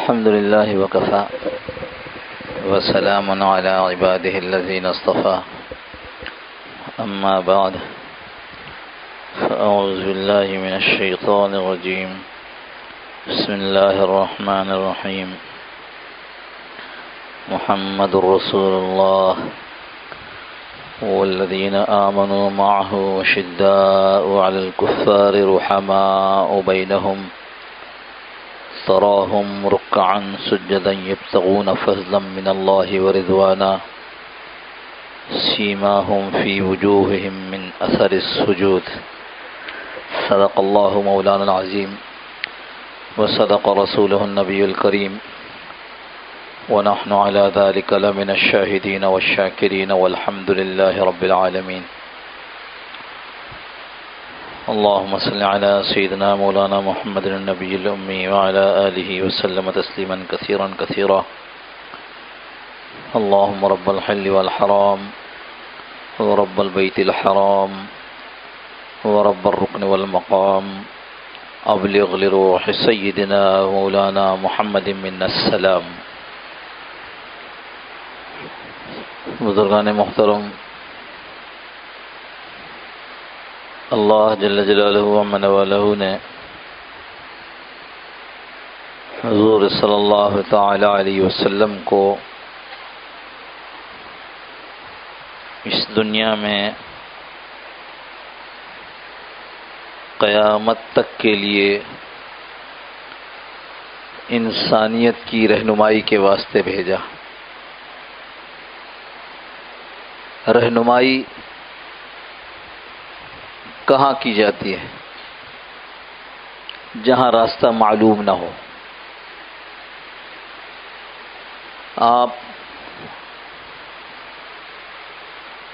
الحمد لله وكفى وسلام على عباده الذين اصطفى أما بعد فأعوذ بالله من الشيطان الرجيم بسم الله الرحمن الرحيم محمد رسول الله والذين آمنوا معه وشداء على الكفار رحماء بينهم تراهم ركعا سجدا يبتغون فضلا من الله ورضوانا سيماهم في وجوههم من أثر السجود صدق الله مولانا العظيم وصدق رسوله النبي الكريم ونحن على ذلك لمن الشاهدين والشاكرين والحمد لله رب العالمين اللهم صل على سيدنا مولانا محمد النبي الأمي وعلى آله وسلم تسليما كثيرا كثيرا اللهم رب الحل والحرام ورب البيت الحرام ورب الركن والمقام أبلغ لروح سيدنا مولانا محمد منا السلام. بزرگان محترم، اللہ جل جلالہ و من والہ نے حضور صلی اللہ تعالی علیہ وسلم کو اس دنیا میں قیامت تک کے لیے انسانیت کی رہنمائی کے واسطے بھیجا. رہنمائی کہاں کی جاتی ہے؟ جہاں راستہ معلوم نہ ہو. آپ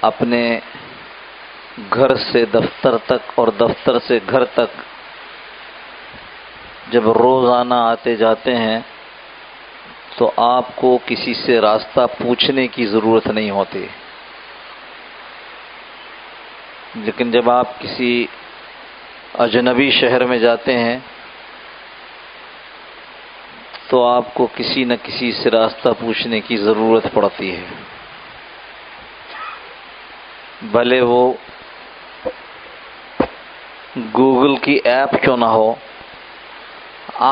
اپنے گھر سے دفتر تک اور دفتر سے گھر تک جب روزانہ آتے جاتے ہیں تو آپ کو کسی سے راستہ پوچھنے کی ضرورت نہیں ہوتی، لیکن جب آپ کسی اجنبی شہر میں جاتے ہیں تو آپ کو کسی نہ کسی سے راستہ پوچھنے کی ضرورت پڑتی ہے، بھلے وہ گوگل کی ایپ کیوں نہ ہو،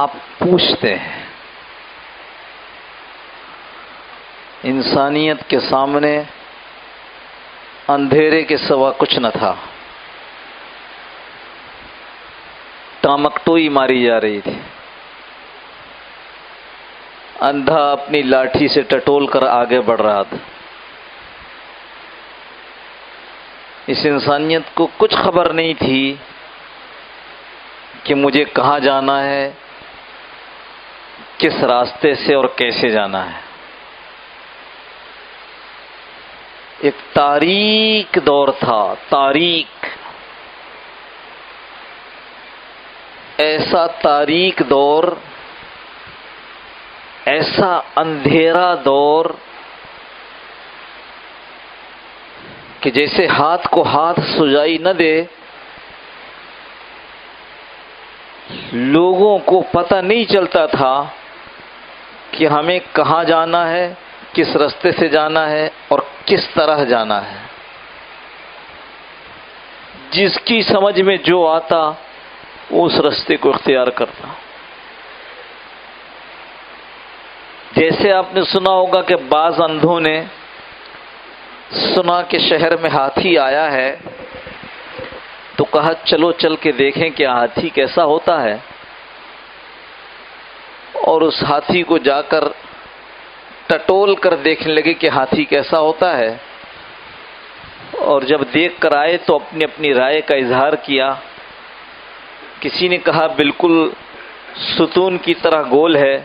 آپ پوچھتے ہیں. انسانیت کے سامنے اندھیرے کے سوا کچھ نہ تھا. ٹامکٹوئی ماری جا رہی تھی. اندھا اپنی لاٹھی سے ٹٹول کر آگے بڑھ رہا تھا. اس انسانیت کو کچھ خبر نہیں تھی کہ مجھے کہاں جانا ہے، کس راستے سے اور کیسے جانا ہے. ایک تاریک دور تھا، تاریک، ایسا تاریک دور، ایسا اندھیرا دور کہ جیسے ہاتھ کو ہاتھ سجائی نہ دے، لوگوں کو پتہ نہیں چلتا تھا کہ ہمیں کہاں جانا ہے، کس راستے سے جانا ہے اور کس طرح جانا ہے. جس کی سمجھ میں جو آتا وہ اس راستے کو اختیار کرتا. جیسے آپ نے سنا ہوگا کہ بعض اندھوں نے سنا کہ شہر میں ہاتھی آیا ہے تو کہا چلو چل کے دیکھیں کہ ہاتھی کیسا ہوتا ہے، اور اس ہاتھی کو جا کر ٹٹول کر دیکھنے لگے کہ ہاتھی کیسا ہوتا ہے. اور جب دیکھ کر آئے تو اپنی اپنی رائے کا اظہار کیا. کسی نے کہا بالکل ستون کی طرح گول ہے،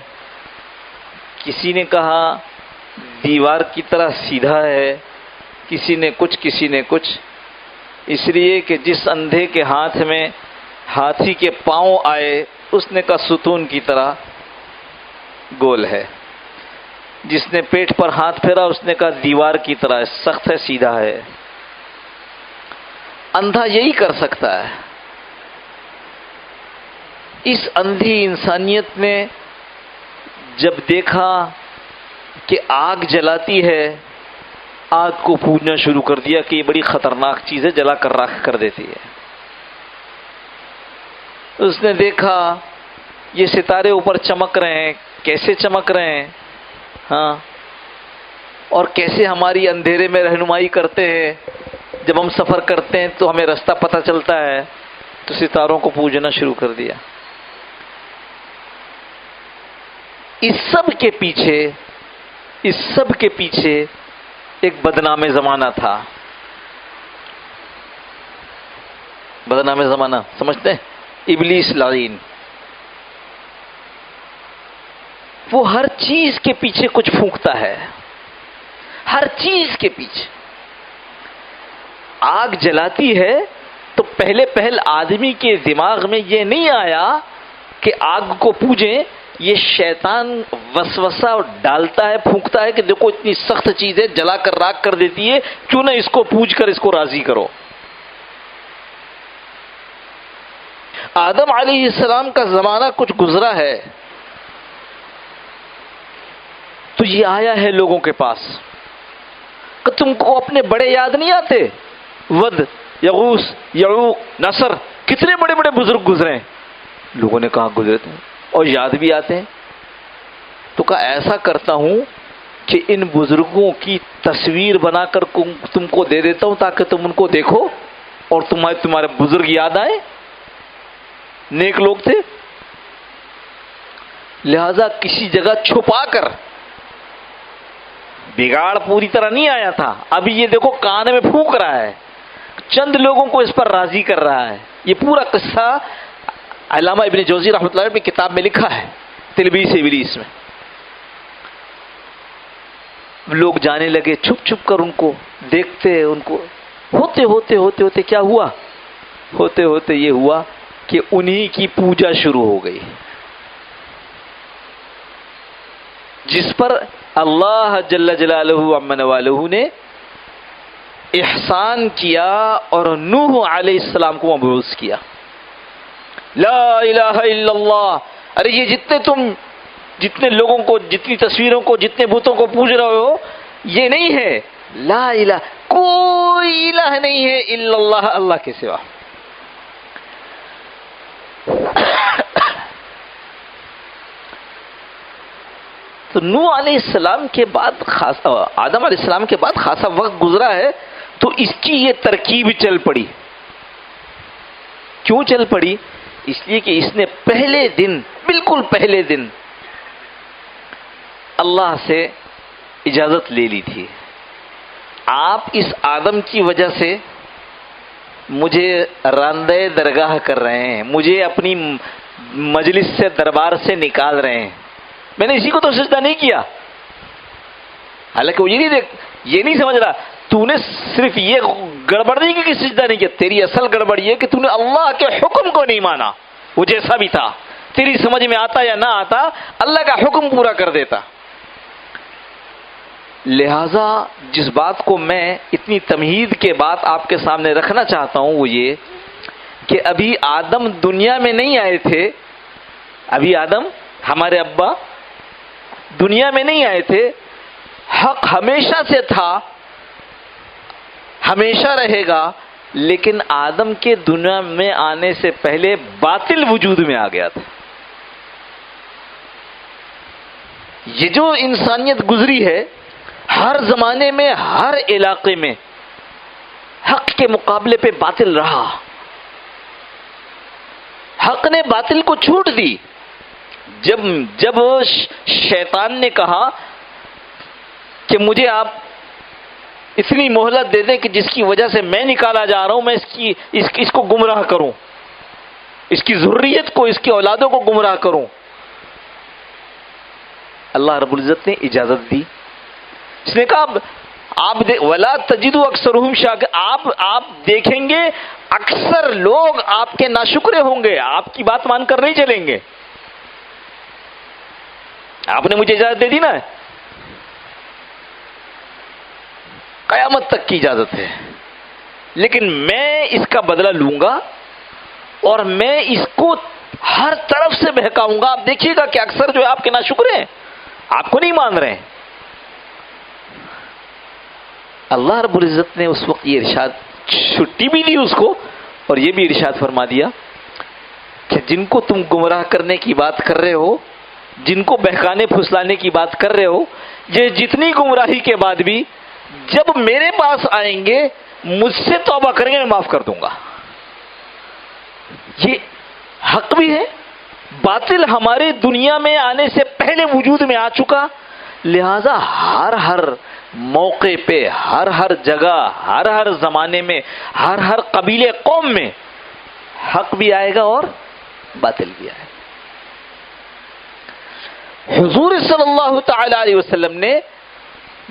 کسی نے کہا دیوار کی طرح سیدھا ہے، کسی نے کچھ. اس لیے کہ جس اندھے کے ہاتھ میں ہاتھی کے پاؤں آئے اس نے کہا ستون کی طرح گول ہے. جس نے پیٹ پر ہاتھ پھیرا اس نے کہا دیوار کی طرح سخت ہے، سیدھا ہے. اندھا یہی کر سکتا ہے. اس اندھی انسانیت نے جب دیکھا کہ آگ جلاتی ہے، آگ کو پوجنا شروع کر دیا کہ یہ بڑی خطرناک چیز ہے، جلا کر راکھ کر دیتی ہے۔ اس نے دیکھا یہ ستارے اوپر چمک رہے ہیں، کیسے چمک رہے ہیں، ہاں، اور کیسے ہماری اندھیرے میں رہنمائی کرتے ہیں، جب ہم سفر کرتے ہیں تو ہمیں راستہ پتہ چلتا ہے، تو ستاروں کو پوجنا شروع کر دیا۔ اس سب کے پیچھے ایک بدنام زمانہ تھا۔ بدنام زمانہ سمجھتے ہیں؟ ابلیس لعین، وہ ہر چیز کے پیچھے کچھ پھونکتا ہے، ہر چیز کے پیچھے۔ آگ جلاتی ہے تو پہل آدمی کے دماغ میں یہ نہیں آیا کہ آگ کو پوجیں، یہ شیطان وسوسہ ڈالتا ہے، پھونکتا ہے کہ دیکھو اتنی سخت چیز ہے، جلا کر راکھ کر دیتی ہے، کیوں نہ اس کو پوج کر اس کو راضی کرو۔ آدم علیہ السلام کا زمانہ کچھ گزرا ہے تو یہ آیا ہے لوگوں کے پاس کہ تم کو اپنے بڑے یاد نہیں آتے؟ ود، یغوث، یعوق، نصر، کتنے بڑے بڑے بزرگ گزرے ہیں۔ لوگوں نے کہا گزرے تھے اور یاد بھی آتے ہیں۔ تو کہا ایسا کرتا ہوں کہ ان بزرگوں کی تصویر بنا کر تم کو دے دیتا ہوں تاکہ تم ان کو دیکھو اور تمہارے بزرگ یاد آئے، نیک لوگ تھے۔ لہذا کسی جگہ چھپا کر، بگاڑ پوری طرح نہیں آیا تھا، ابھی یہ دیکھو کان میں پھونک رہا ہے، چند لوگوں کو اس پر راضی کر رہا ہے۔ یہ پورا قصہ علامہ ابن جوزی رحمۃ اللہ علیہ نے کتاب میں لکھا ہے، تلبیس ابلیس میں۔ لوگ جانے لگے چھپ چھپ کر ان کو دیکھتے، ان کو ہوتے کیا ہوا؟ ہوتے یہ ہوا کہ انہی کی پوجا شروع ہو گئی، جس پر اللہ جل جلالہ عمن والہ نے احسان کیا اور نوح علیہ السلام کو مبعوث کیا۔ لا الہ الا اللہ، ارے یہ جتنے لوگوں کو، جتنی تصویروں کو، جتنے بتوں کو پوج رہے ہو، یہ نہیں ہے، لا الہ، کوئی الہ نہیں ہے الا اللہ، اللہ کے سوا۔ تو نوح علیہ السلام کے بعد آدم علیہ السلام کے بعد خاصا وقت گزرا ہے، تو اس کی یہ ترکیب چل پڑی۔ کیوں چل پڑی؟ اس لیے کہ اس نے بالکل پہلے دن اللہ سے اجازت لے لی تھی، آپ اس آدم کی وجہ سے مجھے راندہ درگاہ کر رہے ہیں، مجھے اپنی مجلس سے، دربار سے نکال رہے ہیں، میں نے اسی کو تو سجدہ نہیں کیا۔ حالانکہ وہ یہ نہیں سمجھ رہا، تو نے صرف یہ گڑبڑ نہیں کہ سجدہ نہیں کیا، تیری اصل گڑبڑ یہ کہ تو نے اللہ کے حکم کو نہیں مانا، وہ جیسا بھی تھا، تیری سمجھ میں آتا یا نہ آتا، اللہ کا حکم پورا کر دیتا۔ لہذا جس بات کو میں اتنی تمہید کے بعد آپ کے سامنے رکھنا چاہتا ہوں وہ یہ کہ ابھی آدم دنیا میں نہیں آئے تھے، ابھی آدم ہمارے ابا دنیا میں نہیں آئے تھے، حق ہمیشہ سے تھا، ہمیشہ رہے گا، لیکن آدم کے دنیا میں آنے سے پہلے باطل وجود میں آ گیا تھا۔ یہ جو انسانیت گزری ہے، ہر زمانے میں، ہر علاقے میں حق کے مقابلے پہ باطل رہا، حق نے باطل کو چھوٹ دی۔ جب شیطان نے کہا کہ مجھے آپ اتنی مہلت دے دیں کہ جس کی وجہ سے میں نکالا جا رہا ہوں، میں اس کو گمراہ کروں، اس کی ذریت کو، اس کی اولادوں کو گمراہ کروں، اللہ رب العزت نے اجازت دی۔ اس نے کہا آپ ولا تجدوا اکثرهم شاکرین، آپ دیکھیں گے اکثر لوگ آپ کے ناشکرے ہوں گے، آپ کی بات مان کر نہیں چلیں گے۔ آپ نے مجھے اجازت دے دی نا، قیامت تک کی اجازت ہے، لیکن میں اس کا بدلہ لوں گا اور میں اس کو ہر طرف سے بہکاؤں گا۔ آپ دیکھیے گا کہ اکثر جو ہے آپ کے ناشکرے ہیں، آپ کو نہیں مان رہے ہیں. اللہ رب العزت نے اس وقت یہ ارشاد، چھٹی بھی دی اس کو اور یہ بھی ارشاد فرما دیا کہ جن کو تم گمراہ کرنے کی بات کر رہے ہو، جن کو بہکانے پھسلانے کی بات کر رہے ہو، یہ جتنی گمراہی کے بعد بھی جب میرے پاس آئیں گے مجھ سے توبہ کریں گے میں معاف کر دوں گا. یہ حق بھی ہے. باطل ہمارے دنیا میں آنے سے پہلے وجود میں آ چکا، لہذا ہر موقع پہ، ہر جگہ، ہر زمانے میں، ہر قبیلے قوم میں حق بھی آئے گا اور باطل بھی آئے گا. حضور صلی اللہ تعالی علیہ وسلم نے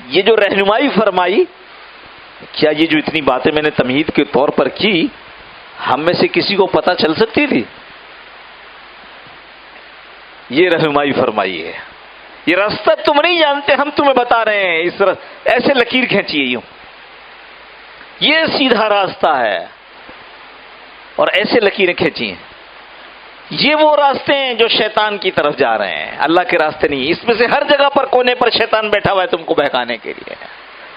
یہ جو رہنمائی فرمائی، کیا یہ جو اتنی باتیں میں نے تمہید کے طور پر کی ہم میں سے کسی کو پتہ چل سکتی تھی؟ یہ رہنمائی فرمائی ہے. یہ راستہ تم نہیں جانتے، ہم تمہیں بتا رہے ہیں. ایسے لکیر کھینچیے، یوں یہ سیدھا راستہ ہے اور ایسے لکیریں کھینچیے. یہ وہ راستے ہیں جو شیطان کی طرف جا رہے ہیں، اللہ کے راستے نہیں. اس میں سے ہر جگہ پر کونے پر شیطان بیٹھا ہوا ہے تم کو بہکانے کے لیے.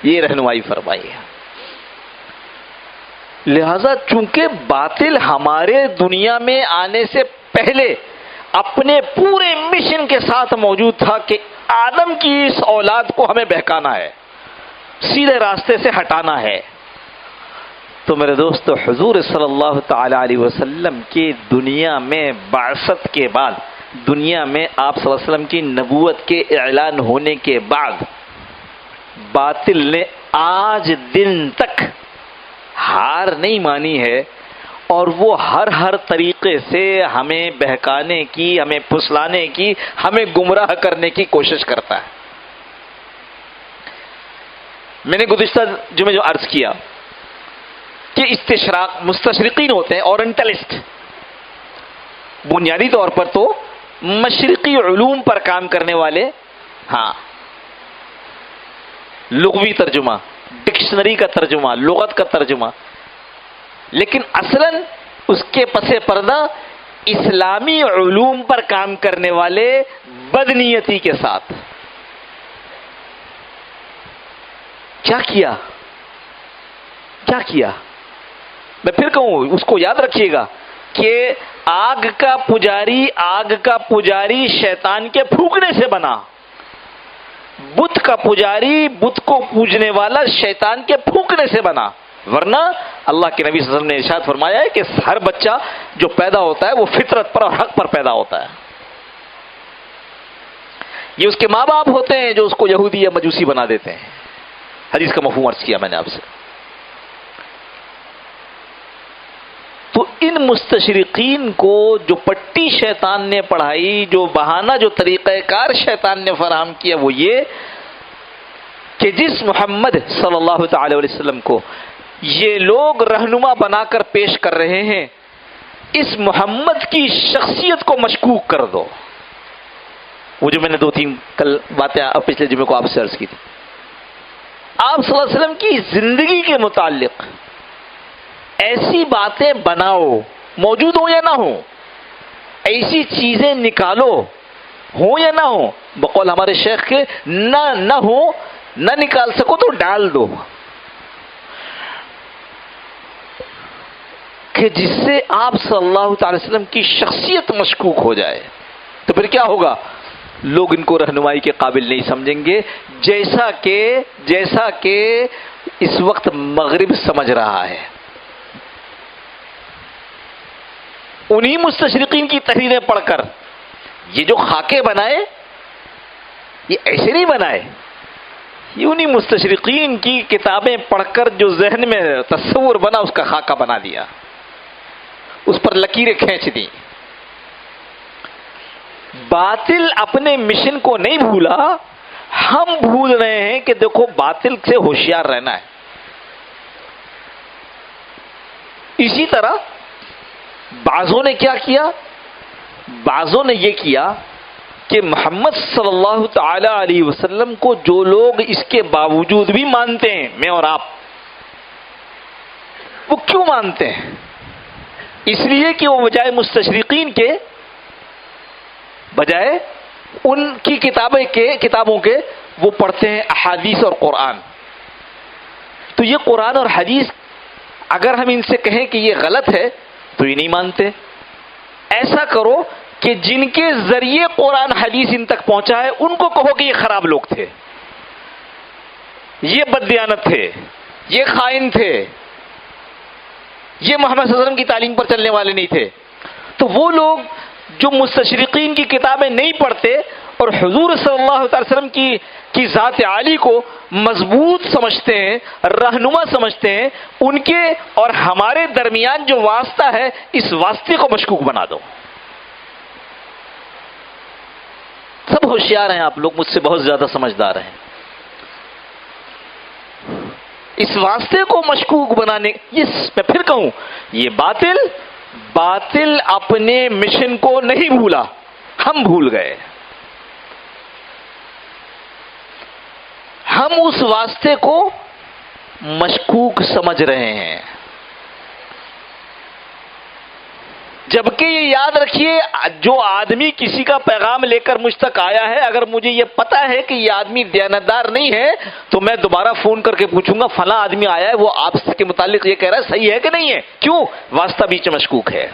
یہ رہنمائی فرمائی ہے. لہذا چونکہ باطل ہمارے دنیا میں آنے سے پہلے اپنے پورے مشن کے ساتھ موجود تھا کہ آدم کی اس اولاد کو ہمیں بہکانا ہے، سیدھے راستے سے ہٹانا ہے، تو میرے دوستو حضور صلی اللہ تعالی علیہ وسلم کی دنیا میں بعثت کے بعد، دنیا میں آپ صلی اللہ علیہ وسلم کی نبوت کے اعلان ہونے کے بعد باطل نے آج دن تک ہار نہیں مانی ہے، اور وہ ہر طریقے سے ہمیں بہکانے کی، ہمیں پھسلانے کی، ہمیں گمراہ کرنے کی کوشش کرتا ہے. میں نے گزشتہ جمعے جو عرض کیا کہ مستشرقین ہوتے ہیں، اورینٹلسٹ، بنیادی طور پر تو مشرقی علوم پر کام کرنے والے. ہاں، لغوی ترجمہ، ڈکشنری کا ترجمہ، لغت کا ترجمہ، لیکن اصلاً اس کے پس پردہ اسلامی علوم پر کام کرنے والے بدنیتی کے ساتھ کیا کیا میں پھر کہوں، اس کو یاد رکھیے گا کہ آگ کا پجاری شیطان کے پھونکنے سے بنا، بت کا پجاری بت کو پوجنے والا شیطان کے پھونکنے سے بنا. ورنہ اللہ کے نبی صلی اللہ علیہ وسلم نے ارشاد فرمایا ہے کہ ہر بچہ جو پیدا ہوتا ہے وہ فطرت پر اور حق پر پیدا ہوتا ہے. یہ اس کے ماں باپ ہوتے ہیں جو اس کو یہودی یا مجوسی بنا دیتے ہیں. حدیث کا مفہوم عرض کیا میں نے آپ سے. تو ان مستشرقین کو جو پٹی شیطان نے پڑھائی، جو بہانہ، جو طریقہ کار شیطان نے فراہم کیا، وہ یہ کہ جس محمد صلی اللہ تعالی علیہ وسلم کو یہ لوگ رہنما بنا کر پیش کر رہے ہیں، اس محمد کی شخصیت کو مشکوک کر دو. وہ جو میں نے 2-3 کل باتیں پچھلے جمعے کو آپ سے عرض کی تھی، آپ صلی اللہ علیہ وسلم کی زندگی کے متعلق ایسی باتیں بناؤ، موجود ہو یا نہ ہو، ایسی چیزیں نکالو، ہو یا نہ ہو، بقول ہمارے شیخ کے، نہ ہو، نہ نکال سکو تو ڈال دو، کہ جس سے آپ صلی اللہ تعالی وسلم کی شخصیت مشکوک ہو جائے. تو پھر کیا ہوگا؟ لوگ ان کو رہنمائی کے قابل نہیں سمجھیں گے، جیسا کہ اس وقت مغرب سمجھ رہا ہے. انہی مستشرقین کی تحریریں پڑھ کر یہ جو خاکے بنائے، یہ ایسے نہیں بنائے، یہ انہی مستشرقین کی کتابیں پڑھ کر جو ذہن میں تصور بنا اس کا خاکہ بنا دیا، اس پر لکیریں کھینچ دی. باطل اپنے مشن کو نہیں بھولا، ہم بھول رہے ہیں کہ دیکھو باطل سے ہوشیار رہنا ہے. اسی طرح بعضوں نے کیا کیا؟ بعضوں نے یہ کیا کہ محمد صلی اللہ تعالی علیہ وسلم کو جو لوگ اس کے باوجود بھی مانتے ہیں، میں اور آپ، وہ کیوں مانتے ہیں؟ اس لیے کہ وہ بجائے مستشرقین کے، بجائے ان کی کتابوں کے وہ پڑھتے ہیں احادیث اور قرآن. تو یہ قرآن اور حدیث اگر ہم ان سے کہیں کہ یہ غلط ہے تو یہ نہیں مانتے. ایسا کرو کہ جن کے ذریعے قرآن حدیث ان تک پہنچا ہے ان کو کہو کہ یہ خراب لوگ تھے، یہ بددیانت تھے، یہ خائن تھے، یہ محمد صلی اللہ علیہ وسلم کی تعلیم پر چلنے والے نہیں تھے. تو وہ لوگ جو مستشرقین کی کتابیں نہیں پڑھتے اور حضور صلی اللہ علیہ وسلم کی ذات عالی کو مضبوط سمجھتے ہیں، رہنما سمجھتے ہیں، ان کے اور ہمارے درمیان جو واسطہ ہے اس واسطے کو مشکوک بنا دو. سب ہوشیار ہیں آپ لوگ، مجھ سے بہت زیادہ سمجھدار ہیں. اس واسطے کو مشکوک بنانے، یہ میں پھر کہوں، یہ باطل اپنے مشن کو نہیں بھولا، ہم بھول گئے. ہم اس واسطے کو مشکوک سمجھ رہے ہیں. جبکہ یہ یاد رکھیے، جو آدمی کسی کا پیغام لے کر مجھ تک آیا ہے، اگر مجھے یہ پتا ہے کہ یہ آدمی دیانتدار نہیں ہے تو میں دوبارہ فون کر کے پوچھوں گا فلاں آدمی آیا ہے، وہ آپ کے متعلق یہ کہہ رہا ہے، صحیح ہے کہ نہیں ہے؟ کیوں؟ واسطہ بیچ مشکوک ہے.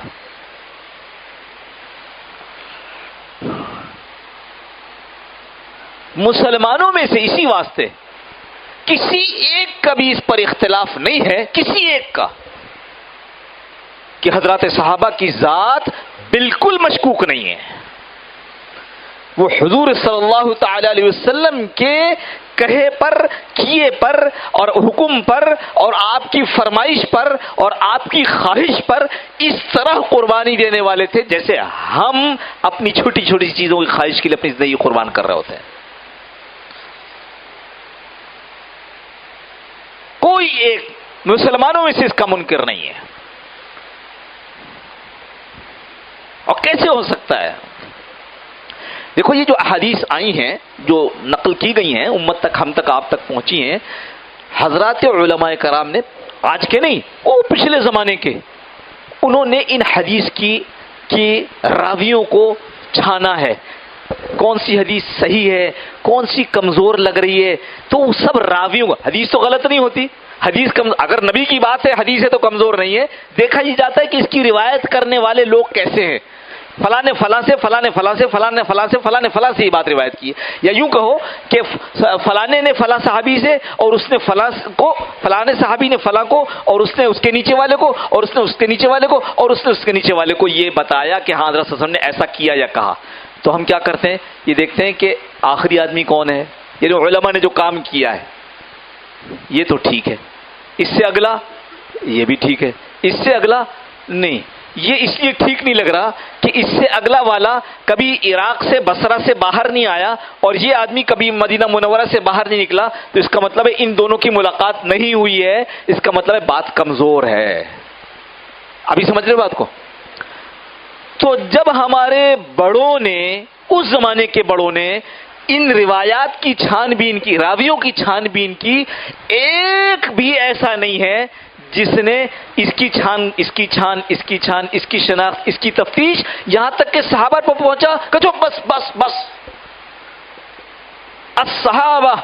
مسلمانوں میں سے اسی واسطے کسی ایک کا بھی اس پر اختلاف نہیں ہے، کسی ایک کا، کہ حضرات صحابہ کی ذات بالکل مشکوک نہیں ہے. وہ حضور صلی اللہ تعالی علیہ وسلم کے کہے پر، کیے پر اور حکم پر اور آپ کی فرمائش پر اور آپ کی خواہش پر اس طرح قربانی دینے والے تھے جیسے ہم اپنی چھوٹی چھوٹی چیزوں کی خواہش کے لیے اپنی زندگی قربان کر رہے ہوتے ہیں. کوئی ایک مسلمانوں میں سے اس کا منکر نہیں ہے. اور کیسے ہو سکتا ہے؟ دیکھو، یہ جو احادیث آئی ہیں، جو نقل کی گئی ہیں امت تک، ہم تک، آپ تک پہنچی ہیں، حضرات علماء کرام نے، آج کے نہیں، وہ پچھلے زمانے کے، انہوں نے ان حدیث کی راویوں کو چھانا ہے. کون سی حدیث صحیح ہے، کون سی کمزور لگ رہی ہے، تو وہ سب راویوں کو، حدیث تو غلط نہیں ہوتی، حدیث اگر نبی کی بات ہے، حدیث ہے تو کمزور نہیں ہے. دیکھا ہی جاتا ہے کہ اس کی روایت کرنے والے لوگ کیسے ہیں. فلاں نے فلاں سے، فلاں نے فلاں سے، فلاں نے فلاں سے، فلاں نے فلاں سے یہ بات روایت کی ہے. یا یوں کہو کہ فلانے نے فلاں صحابی سے اور اس نے فلاں کو، فلاں صحابی نے فلاں کو اور اس نے اس کے نیچے والے کو اور اس نے اس کے نیچے والے کو اور اس نے اس کے نیچے والے کو یہ بتایا کہ ہاں حضرت صلی اللہ علیہ وسلم نے ایسا کیا یا کہا. تو ہم کیا کرتے ہیں؟ یہ دیکھتے ہیں کہ آخری آدمی کون ہے، یعنی علماء نے جو کام کیا ہے یہ تو ٹھیک ہے، اس سے اگلا یہ بھی ٹھیک ہے، اس سے اگلا نہیں. یہ اس لیے ٹھیک نہیں لگ رہا کہ اس سے اگلا والا کبھی عراق سے، بصرہ سے باہر نہیں آیا اور یہ آدمی کبھی مدینہ منورہ سے باہر نہیں نکلا، تو اس کا مطلب ہے ان دونوں کی ملاقات نہیں ہوئی ہے، اس کا مطلب ہے بات کمزور ہے. ابھی سمجھ رہے بات کو؟ تو جب ہمارے بڑوں نے، اس زمانے کے بڑوں نے ان روایات کی چھان بین کی، راویوں کی چھان بین کی، ایک بھی ایسا نہیں ہے جس نے اس کی چھان، اس کی چھان، اس کی چھان، اس کی شناخت، اس کی تفتیش، یہاں تک کہ صحابہ پر پہنچا کہ جو بس بس بس الصحابہ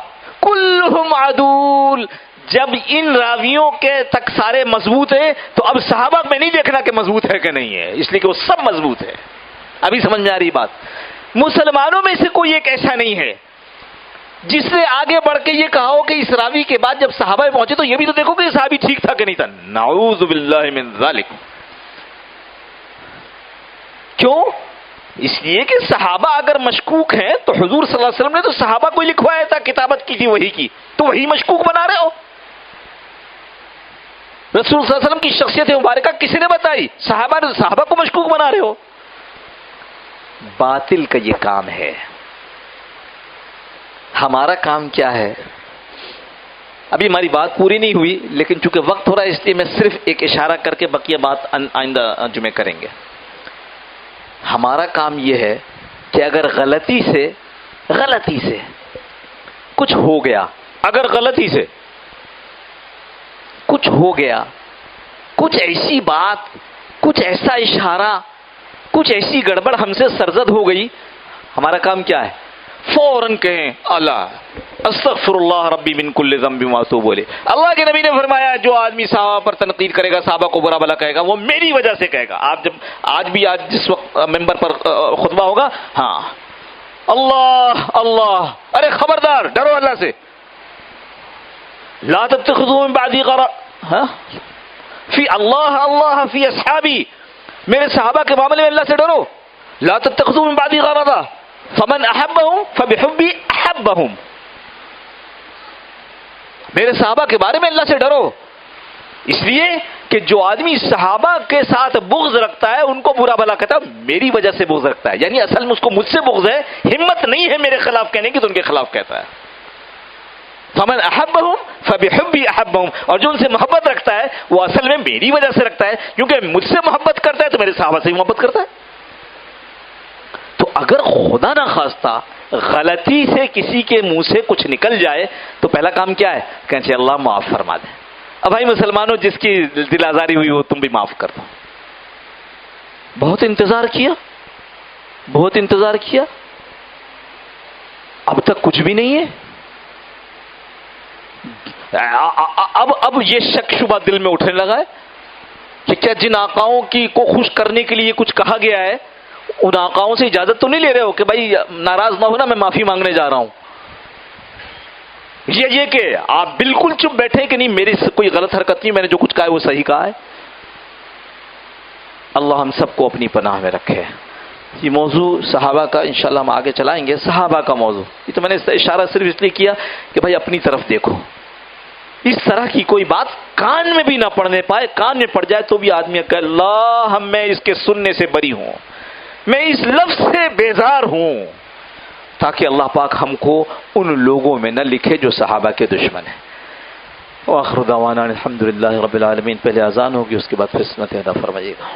کلہم عدول. جب ان راویوں کے تک سارے مضبوط ہیں تو اب صحابہ میں نہیں دیکھنا کہ مضبوط ہے کہ نہیں ہے، اس لیے کہ وہ سب مضبوط ہے. ابھی سمجھ میں آ رہی بات؟ مسلمانوں میں سے کوئی ایک ایسا نہیں ہے جس نے آگے بڑھ کے یہ کہا ہو کہ اس راوی کے بعد جب صحابہ پہنچے تو یہ بھی تو دیکھو کہ یہ صحابی ٹھیک تھا کہ نہیں تھا. نعوذ باللہ من ذالک. کیوں؟ اس لیے کہ صحابہ اگر مشکوک ہیں تو حضور صلی اللہ علیہ وسلم نے تو صحابہ کو لکھوایا تھا، کتابت کی تھی وحی کی، تو وہی مشکوک بنا رہے ہو. رسول صلی اللہ علیہ وسلم کی شخصیت مبارکہ کسی نے بتائی؟ صحابہ کو مشکوک بنا رہے ہو. باطل کا یہ کام ہے. ہمارا کام کیا ہے؟ ابھی ہماری بات پوری نہیں ہوئی، لیکن چونکہ وقت ہو رہا ہے اس لیے میں صرف ایک اشارہ کر کے بقیہ بات آئندہ جمعے کریں گے. ہمارا کام یہ ہے کہ اگر غلطی سے کچھ ہو گیا، اگر غلطی سے کچھ ہو گیا، کچھ ایسی بات، کچھ ایسا اشارہ، کچھ ایسی گڑبڑ ہم سے سرزد ہو گئی، ہمارا کام کیا ہے؟ فوراً کہیں اللہ استغفر اللہ ربی من کل ذنب واتوب الیہ. اللہ کے نبی نے فرمایا جو آدمی صحابہ پر تنقید کرے گا، صحابہ کو برا بھلا کہے گا، وہ میری وجہ سے کہے گا. آپ جب آج جس وقت ممبر پر خطبہ ہوگا، ہاں اللہ اللہ، ارے خبردار ڈرو اللہ سے. لا تتخذوا من بعدی قرارا فی اللہ اللہ فی اصحابی، میرے صحابہ کے معاملے میں اللہ سے ڈرو. لا تتخذوا من بعدی قرارا فمن احبهم فبحبی احبهم، میرے صحابہ کے بارے میں اللہ سے ڈرو. اس لیے کہ جو آدمی صحابہ کے ساتھ بغض رکھتا ہے ان کو برا بھلا کہتا ہے، میری وجہ سے بغض رکھتا ہے، یعنی اصل میں اس کو مجھ سے بغض ہے، ہمت نہیں ہے میرے خلاف کہنے کی تو ان کے خلاف کہتا ہے. فمن احبهم فبحبی احبهم، اور جو ان سے محبت رکھتا ہے وہ اصل میں میری وجہ سے رکھتا ہے، کیونکہ مجھ سے محبت کرتا ہے تو میرے صحابہ سے بھی محبت کرتا ہے. تو اگر خدا نہ خواستہ غلطی سے کسی کے منہ سے کچھ نکل جائے تو پہلا کام کیا ہے؟ کہتے اللہ معاف فرما دیں. اب بھائی مسلمانوں، جس کی دل آزاری ہوئی وہ تم بھی معاف کر دو. بہت انتظار کیا، بہت انتظار کیا، اب تک کچھ بھی نہیں ہے. اب یہ شک شبہ دل میں اٹھنے لگا ہے کہ کیا جن آقاؤں کی کو خوش کرنے کے لیے کچھ کہا گیا ہے ان آقاؤں سے اجازت تو نہیں لے رہے ہو کہ بھائی ناراض نہ ہونا، میں معافی مانگنے جا رہا ہوں. یہ کہ آپ بالکل چپ بیٹھے کہ نہیں میری کوئی غلط حرکت نہیں، میں نے جو کچھ کہا ہے وہ صحیح کہا ہے. اللہ ہم سب کو اپنی پناہ میں رکھے. یہ موضوع صحابہ کا انشاءاللہ ہم آگے چلائیں گے. صحابہ کا موضوع یہ تو میں نے اشارہ صرف اس لیے کیا کہ بھائی اپنی طرف دیکھو. اس طرح کی کوئی بات کان میں بھی نہ پڑنے پائے، کان میں پڑ جائے تو بھی آدمی کہ اللہ میں اس کے سننے سے بری ہوں، میں اس لفظ سے بیزار ہوں، تاکہ اللہ پاک ہم کو ان لوگوں میں نہ لکھے جو صحابہ کے دشمن ہیں. وآخر دعوانا الحمدللہ رب العالمین. پہلے اذان ہوگی، اس کے بعد پھر سنت ادا فرمائیے گا.